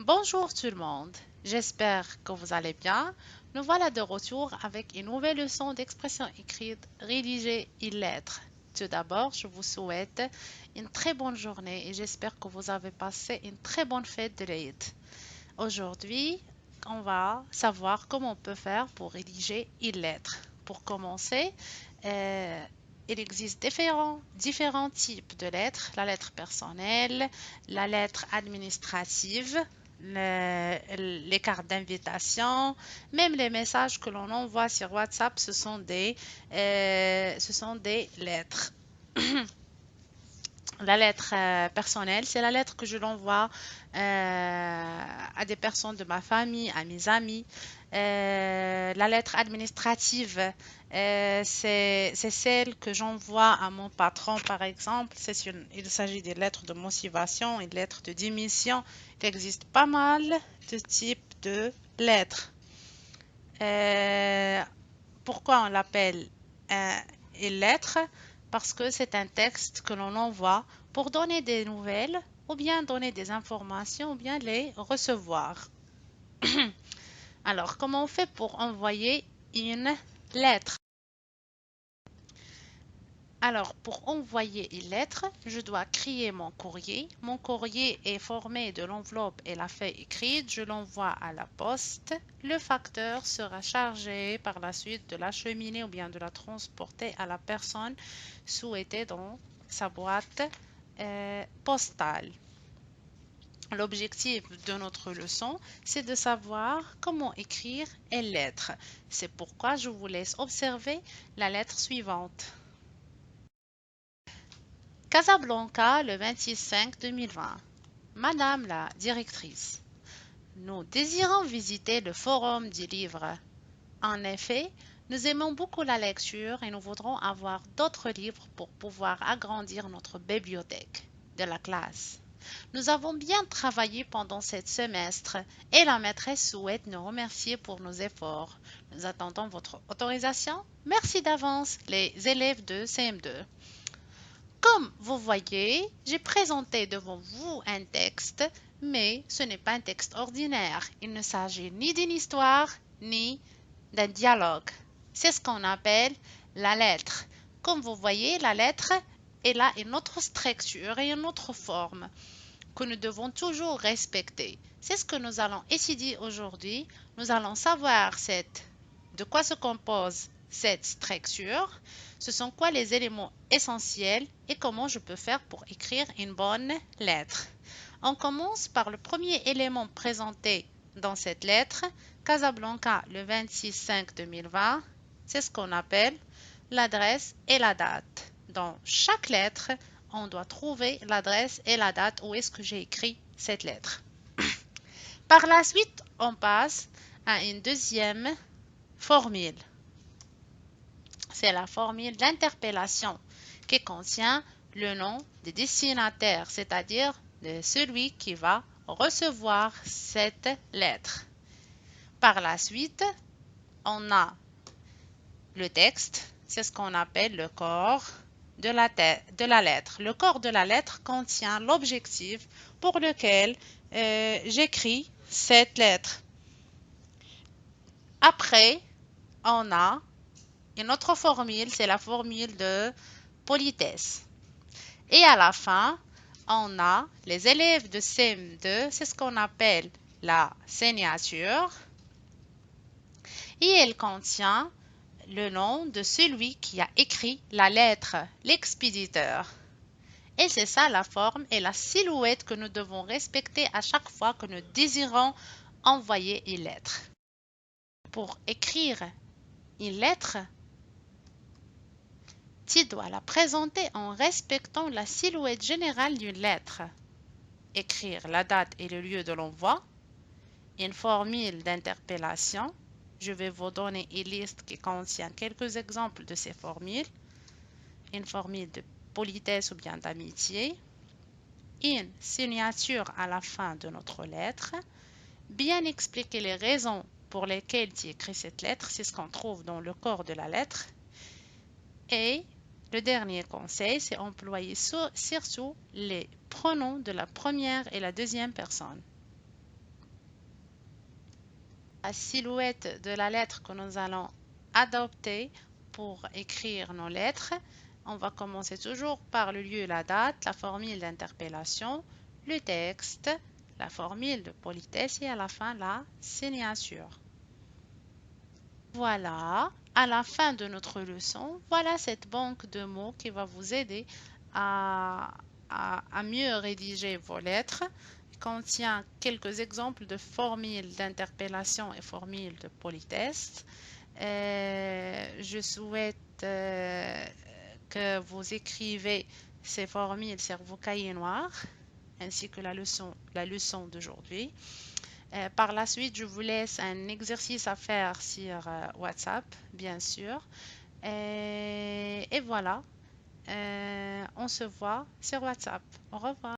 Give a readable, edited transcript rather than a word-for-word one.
Bonjour tout le monde, j'espère que vous allez bien. Nous voilà de retour avec une nouvelle leçon d'expression écrite, rédigée et lettres. Tout d'abord, je vous souhaite une très bonne journée et j'espère que vous avez passé une très bonne fête de l'Aïd. Aujourd'hui, on va savoir comment on peut faire pour rédiger une lettre. Pour commencer, euh, il existe différents types de lettres. La lettre personnelle, la lettre administrative, les cartes d'invitation, même les messages que l'on envoie sur WhatsApp, ce sont des lettres. La lettre personnelle, c'est la lettre que je l'envoie à des personnes de ma famille, à mes amis. La lettre administrative, c'est celle que j'envoie à mon patron, par exemple. Il s'agit des lettres de motivation et des lettres de démission. Il existe pas mal de types de lettres. Euh, Pourquoi on l'appelle une lettre? Parce que c'est un texte que l'on envoie pour donner des nouvelles ou bien donner des informations ou bien les recevoir. Alors, comment on fait pour envoyer une lettre? Alors, pour envoyer une lettre, je dois créer mon courrier. Mon courrier est formé de l'enveloppe et la feuille écrite. Je l'envoie à la poste. Le facteur sera chargé par la suite de l'acheminer ou bien de la transporter à la personne souhaitée dans sa boîte postale. L'objectif de notre leçon, c'est de savoir comment écrire une lettre. C'est pourquoi je vous laisse observer la lettre suivante. Casablanca, le 26/5/2020. Madame la directrice, nous désirons visiter le forum du livre. En effet, nous aimons beaucoup la lecture et nous voudrons avoir d'autres livres pour pouvoir agrandir notre bibliothèque de la classe. Nous avons bien travaillé pendant ce semestre et la maîtresse souhaite nous remercier pour nos efforts. Nous attendons votre autorisation. Merci d'avance, les élèves de CM2. Comme vous voyez, j'ai présenté devant vous un texte, mais ce n'est pas un texte ordinaire. Il ne s'agit ni d'une histoire, ni d'un dialogue. C'est ce qu'on appelle la lettre. Comme vous voyez, la lettre, elle a une autre structure et une autre forme que nous devons toujours respecter. C'est ce que nous allons étudier aujourd'hui. Nous allons savoir de quoi se compose cette structure, ce sont quoi les éléments essentiels et comment je peux faire pour écrire une bonne lettre. On commence par le premier élément présenté dans cette lettre, Casablanca le 26/5/2020, c'est ce qu'on appelle l'adresse et la date. Dans chaque lettre, on doit trouver l'adresse et la date où est-ce que j'ai écrit cette lettre. Par la suite, on passe à une deuxième formule. C'est la formule d'interpellation qui contient le nom du destinataire, c'est-à-dire de celui qui va recevoir cette lettre. Par la suite, on a le texte, c'est ce qu'on appelle le corps de la lettre. Le corps de la lettre contient l'objectif pour lequel j'écris cette lettre. Après, on a une autre formule, c'est la formule de politesse. Et à la fin, on a les élèves de CM2, c'est ce qu'on appelle la signature. Et elle contient le nom de celui qui a écrit la lettre, l'expéditeur. Et c'est ça la forme et la silhouette que nous devons respecter à chaque fois que nous désirons envoyer une lettre. Pour écrire une lettre, tu dois la présenter en respectant la silhouette générale d'une lettre. Écrire la date et le lieu de l'envoi, une formule d'interpellation. Je vais vous donner une liste qui contient quelques exemples de ces formules. Une formule de politesse ou bien d'amitié. Une signature à la fin de notre lettre. Bien expliquer les raisons pour lesquelles tu écris cette lettre, c'est ce qu'on trouve dans le corps de la lettre. Et le dernier conseil, c'est employer surtout les pronoms de la première et la deuxième personne. la silhouette de la lettre que nous allons adopter pour écrire nos lettres. On va commencer toujours par le lieu, la date, la formule d'interpellation, le texte, la formule de politesse et à la fin la signature. Voilà, à la fin de notre leçon, voilà cette banque de mots qui va vous aider à, mieux rédiger vos lettres. Il contient quelques exemples de formules d'interpellation et formules de politesse. Je souhaite que vous écrivez ces formules sur vos cahiers noirs ainsi que la leçon d'aujourd'hui. Par la suite, je vous laisse un exercice à faire sur WhatsApp, bien sûr. Et voilà, on se voit sur WhatsApp. Au revoir.